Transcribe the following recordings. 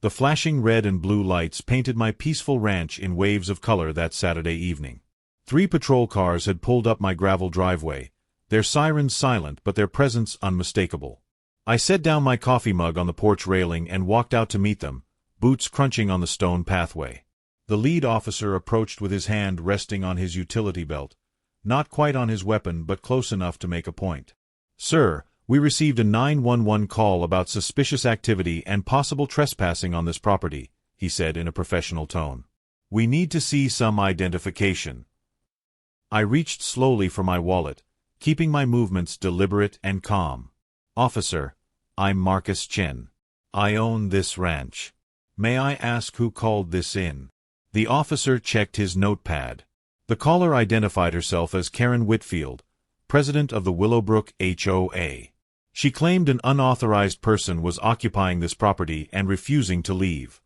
The flashing red and blue lights painted my peaceful ranch in waves of color that Saturday evening. 3 patrol cars had pulled up my gravel driveway, their sirens silent but their presence unmistakable. I set down my coffee mug on the porch railing and walked out to meet them, boots crunching on the stone pathway. The lead officer approached with his hand resting on his utility belt, not quite on his weapon but close enough to make a point. "Sir, we received a 911 call about suspicious activity and possible trespassing on this property," he said in a professional tone. "We need to see some identification." I reached slowly for my wallet, keeping my movements deliberate and calm. "Officer, I'm Marcus Chen. I own this ranch. May I ask who called this in?" The officer checked his notepad. The caller identified herself as Karen Whitfield, president of the Willowbrook HOA. She claimed an unauthorized person was occupying this property and refusing to leave.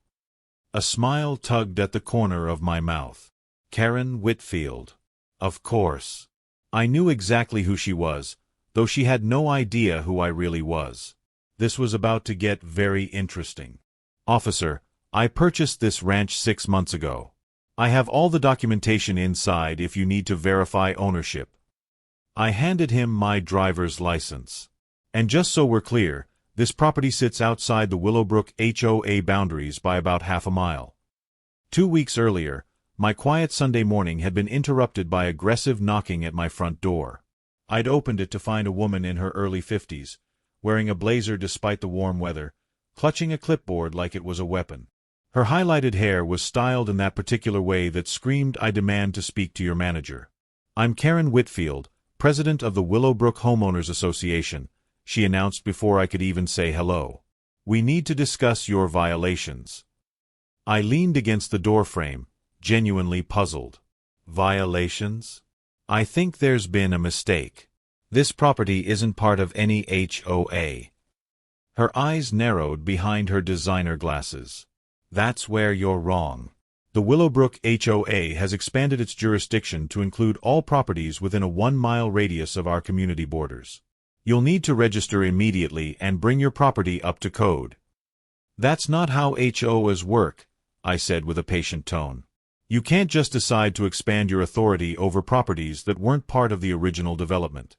A smile tugged at the corner of my mouth. Karen Whitfield. Of course. I knew exactly who she was, though she had no idea who I really was. This was about to get very interesting. "Officer, I purchased this ranch 6 months ago. I have all the documentation inside if you need to verify ownership." I handed him my driver's license. "And just so we're clear, this property sits outside the Willowbrook HOA boundaries by about half a mile." 2 weeks earlier, my quiet Sunday morning had been interrupted by aggressive knocking at my front door. I'd opened it to find a woman in her early 50s, wearing a blazer despite the warm weather, clutching a clipboard like it was a weapon. Her highlighted hair was styled in that particular way that screamed, "I demand to speak to your manager." "I'm Karen Whitfield, president of the Willowbrook Homeowners Association," she announced before I could even say hello. "We need to discuss your violations." I leaned against the doorframe, genuinely puzzled. "Violations? I think there's been a mistake. This property isn't part of any HOA." Her eyes narrowed behind her designer glasses. "That's where you're wrong. The Willowbrook HOA has expanded its jurisdiction to include all properties within a 1-mile radius of our community borders. You'll need to register immediately and bring your property up to code." "That's not how HOAs work," I said with a patient tone. "You can't just decide to expand your authority over properties that weren't part of the original development."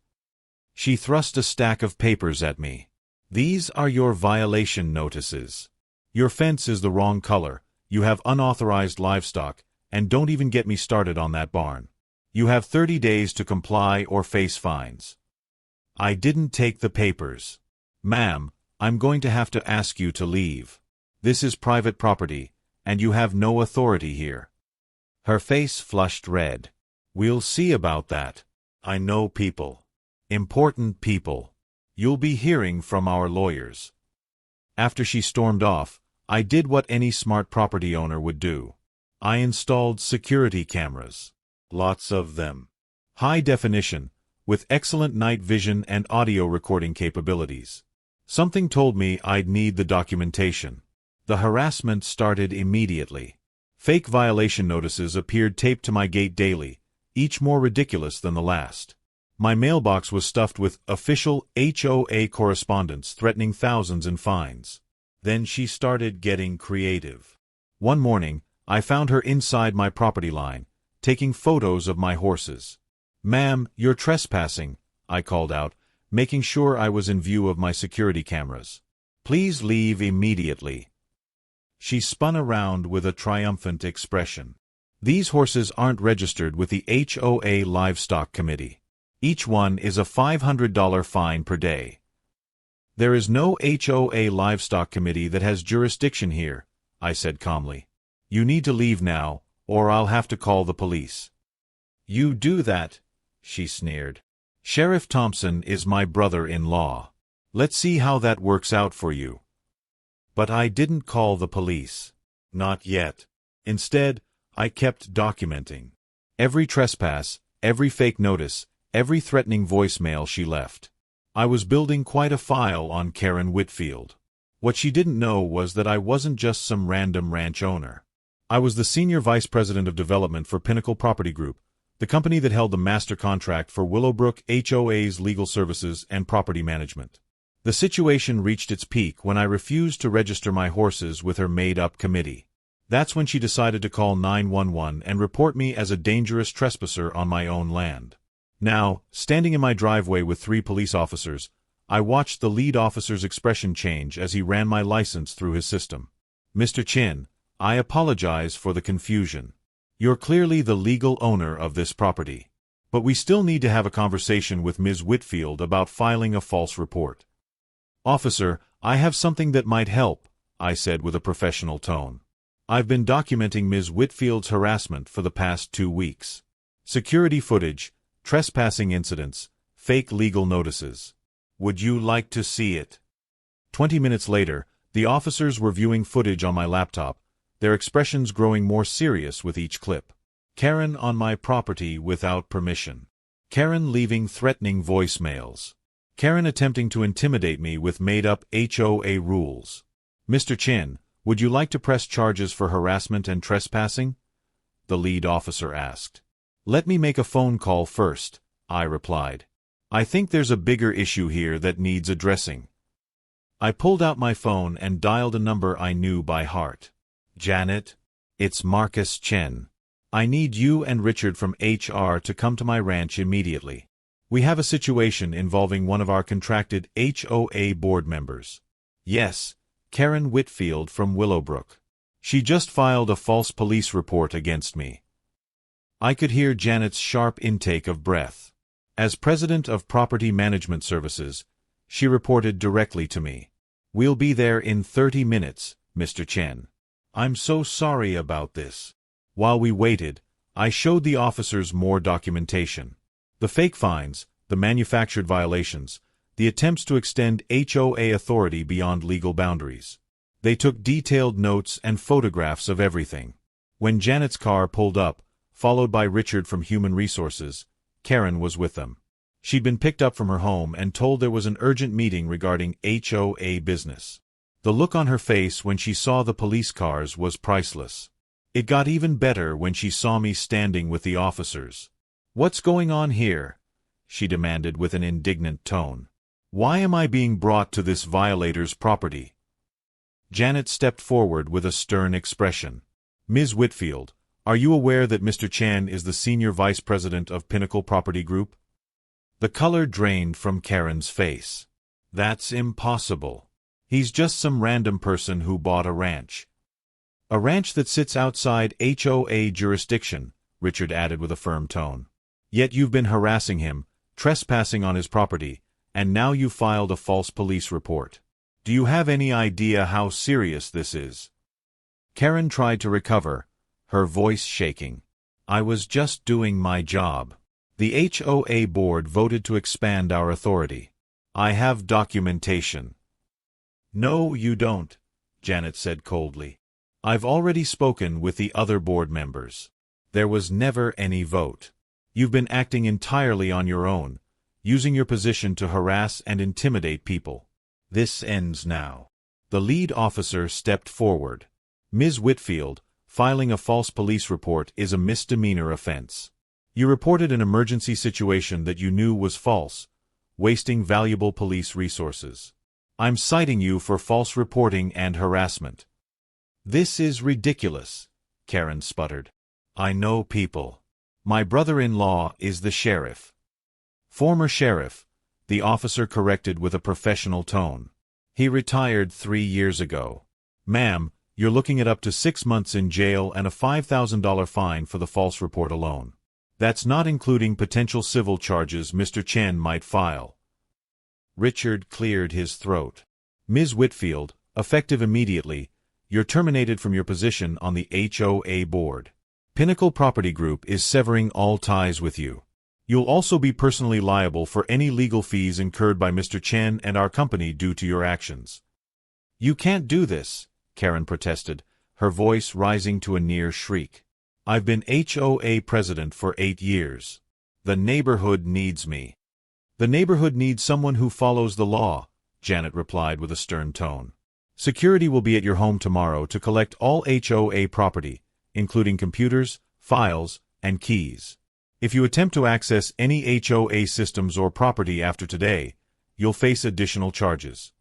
She thrust a stack of papers at me. "These are your violation notices. Your fence is the wrong color, you have unauthorized livestock, and don't even get me started on that barn. You have 30 days to comply or face fines." I didn't take the papers. "Ma'am, I'm going to have to ask you to leave. This is private property, and you have no authority here." Her face flushed red. "We'll see about that. I know people. Important people. You'll be hearing from our lawyers." After she stormed off, I did what any smart property owner would do. I installed security cameras. Lots of them. High definition, with excellent night vision and audio recording capabilities. Something told me I'd need the documentation. The harassment started immediately. Fake violation notices appeared taped to my gate daily, each more ridiculous than the last. My mailbox was stuffed with official HOA correspondence threatening thousands in fines. Then she started getting creative. One morning, I found her inside my property line, taking photos of my horses. "Ma'am, you're trespassing," I called out, making sure I was in view of my security cameras. "Please leave immediately." She spun around with a triumphant expression. "These horses aren't registered with the HOA Livestock Committee. Each one is a $500 fine per day." "There is no HOA Livestock Committee that has jurisdiction here," I said calmly. "You need to leave now, or I'll have to call the police." "You do that," she sneered. "Sheriff Thompson is my brother-in-law. Let's see how that works out for you." But I didn't call the police. Not yet. Instead, I kept documenting. Every trespass, every fake notice, every threatening voicemail she left. I was building quite a file on Karen Whitfield. What she didn't know was that I wasn't just some random ranch owner. I was the Senior Vice President of Development for Pinnacle Property Group, the company that held the master contract for Willowbrook HOA's legal services and property management. The situation reached its peak when I refused to register my horses with her made-up committee. That's when she decided to call 911 and report me as a dangerous trespasser on my own land. Now, standing in my driveway with 3 police officers, I watched the lead officer's expression change as he ran my license through his system. Mr. Chin, I apologize for the confusion. You're clearly the legal owner of this property. But we still need to have a conversation with Ms. Whitfield about filing a false report. Officer, I have something that might help, I said with a professional tone. I've been documenting Ms. Whitfield's harassment for the past 2 weeks. Security footage, trespassing incidents, fake legal notices. Would you like to see it? 20 minutes later, the officers were viewing footage on my laptop, their expressions growing more serious with each clip. Karen on my property without permission. Karen leaving threatening voicemails. Karen attempting to intimidate me with made-up HOA rules. Mr. Chin, would you like to press charges for harassment and trespassing? The lead officer asked. Let me make a phone call first, I replied. I think there's a bigger issue here that needs addressing. I pulled out my phone and dialed a number I knew by heart. Janet, it's Marcus Chen. I need you and Richard from HR to come to my ranch immediately. We have a situation involving one of our contracted HOA board members. Yes, Karen Whitfield from Willowbrook. She just filed a false police report against me. I could hear Janet's sharp intake of breath. As president of Property Management Services, she reported directly to me. We'll be there in 30 minutes, Mr. Chen. I'm so sorry about this. While we waited, I showed the officers more documentation. The fake fines, the manufactured violations, the attempts to extend HOA authority beyond legal boundaries. They took detailed notes and photographs of everything. When Janet's car pulled up, followed by Richard from Human Resources, Karen was with them. She'd been picked up from her home and told there was an urgent meeting regarding HOA business. The look on her face when she saw the police cars was priceless. It got even better when she saw me standing with the officers. What's going on here? She demanded with an indignant tone. Why am I being brought to this violator's property? Janet stepped forward with a stern expression. Ms. Whitfield, are you aware that Mr. Chan is the senior vice president of Pinnacle Property Group? The color drained from Karen's face. That's impossible. He's just some random person who bought a ranch. A ranch that sits outside HOA jurisdiction, Richard added with a firm tone. Yet you've been harassing him, trespassing on his property, and now you've filed a false police report. Do you have any idea how serious this is? Karen tried to recover, her voice shaking. I was just doing my job. The HOA board voted to expand our authority. I have documentation. No, you don't, Janet said coldly. I've already spoken with the other board members. There was never any vote. You've been acting entirely on your own, using your position to harass and intimidate people. This ends now. The lead officer stepped forward. Ms. Whitfield, filing a false police report is a misdemeanor offense. You reported an emergency situation that you knew was false, wasting valuable police resources. I'm citing you for false reporting and harassment. This is ridiculous, Karen sputtered. I know people. My brother-in-law is the sheriff. Former sheriff, the officer corrected with a professional tone. He retired 3 years ago. Ma'am, you're looking at up to 6 months in jail and a $5,000 fine for the false report alone. That's not including potential civil charges Mr. Chen might file. Richard cleared his throat. Ms. Whitfield, effective immediately, you're terminated from your position on the HOA board. Pinnacle Property Group is severing all ties with you. You'll also be personally liable for any legal fees incurred by Mr. Chen and our company due to your actions. You can't do this, Karen protested, her voice rising to a near shriek. I've been HOA president for 8 years. The neighborhood needs me. The neighborhood needs someone who follows the law, Janet replied with a stern tone. Security will be at your home tomorrow to collect all HOA property, including computers, files, and keys. If you attempt to access any HOA systems or property after today, you'll face additional charges.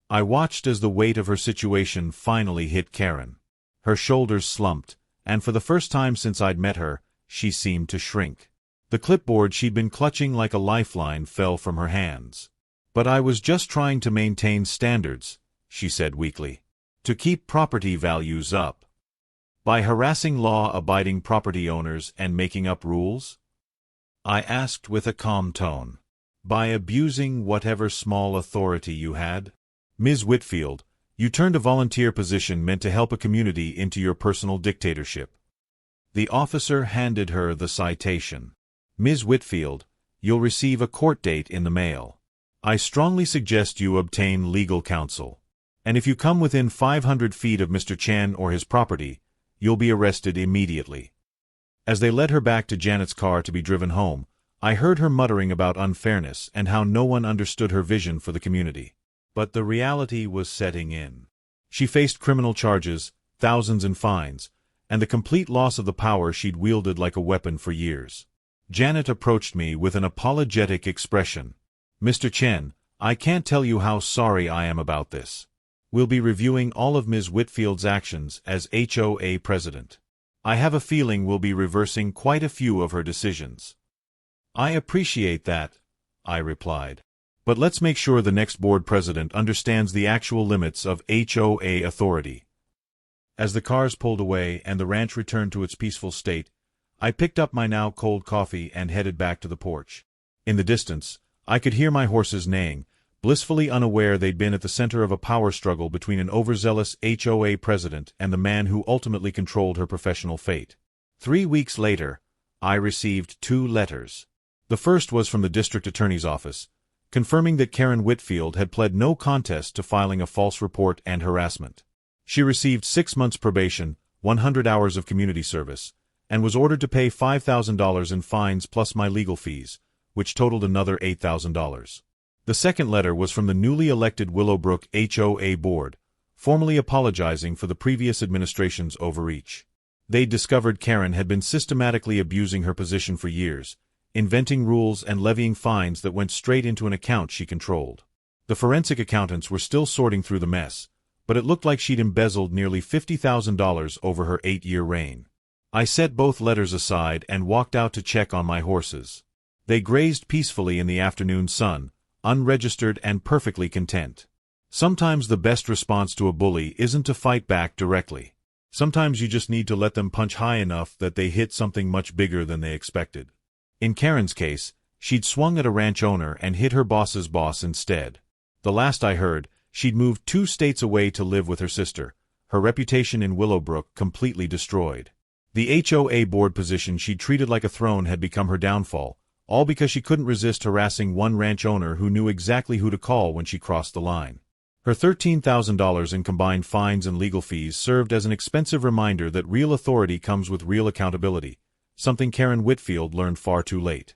I watched as the weight of her situation finally hit Karen. Her shoulders slumped, and for the first time since I'd met her, she seemed to shrink. The clipboard she'd been clutching like a lifeline fell from her hands. "But I was just trying to maintain standards," she said weakly. "To keep property values up. By harassing law-abiding property owners and making up rules?" I asked with a calm tone. "By abusing whatever small authority you had?" "Ms. Whitfield, you turned a volunteer position meant to help a community into your personal dictatorship." The officer handed her the citation. "Ms. Whitfield, you'll receive a court date in the mail. I strongly suggest you obtain legal counsel. And if you come within 500 feet of Mr. Chen or his property, you'll be arrested immediately." As they led her back to Janet's car to be driven home, I heard her muttering about unfairness and how no one understood her vision for the community. But the reality was setting in. She faced criminal charges, thousands in fines, and the complete loss of the power she'd wielded like a weapon for years. Janet approached me with an apologetic expression. "Mr. Chen, I can't tell you how sorry I am about this. We'll be reviewing all of Ms. Whitfield's actions as HOA president. I have a feeling we'll be reversing quite a few of her decisions." "I appreciate that," I replied. "But let's make sure the next board president understands the actual limits of HOA authority." As the cars pulled away and the ranch returned to its peaceful state, I picked up my now cold coffee and headed back to the porch. In the distance, I could hear my horses neighing, blissfully unaware they'd been at the center of a power struggle between an overzealous HOA president and the man who ultimately controlled her professional fate. 3 weeks later, I received 2 letters. The first was from the district attorney's office, confirming that Karen Whitfield had pled no contest to filing a false report and harassment. She received 6 months probation, 100 hours of community service, and was ordered to pay $5,000 in fines plus my legal fees, which totaled another $8,000. The second letter was from the newly elected Willowbrook HOA board, formally apologizing for the previous administration's overreach. They'd discovered Karen had been systematically abusing her position for years, inventing rules and levying fines that went straight into an account she controlled. The forensic accountants were still sorting through the mess, but it looked like she'd embezzled nearly $50,000 over her 8-year reign. I set both letters aside and walked out to check on my horses. They grazed peacefully in the afternoon sun, unregistered and perfectly content. Sometimes the best response to a bully isn't to fight back directly. Sometimes you just need to let them punch high enough that they hit something much bigger than they expected. In Karen's case, she'd swung at a ranch owner and hit her boss's boss instead. The last I heard, she'd moved 2 states away to live with her sister, her reputation in Willowbrook completely destroyed. The HOA board position she'd treated like a throne had become her downfall, all because she couldn't resist harassing one ranch owner who knew exactly who to call when she crossed the line. Her $13,000 in combined fines and legal fees served as an expensive reminder that real authority comes with real accountability, something Karen Whitfield learned far too late.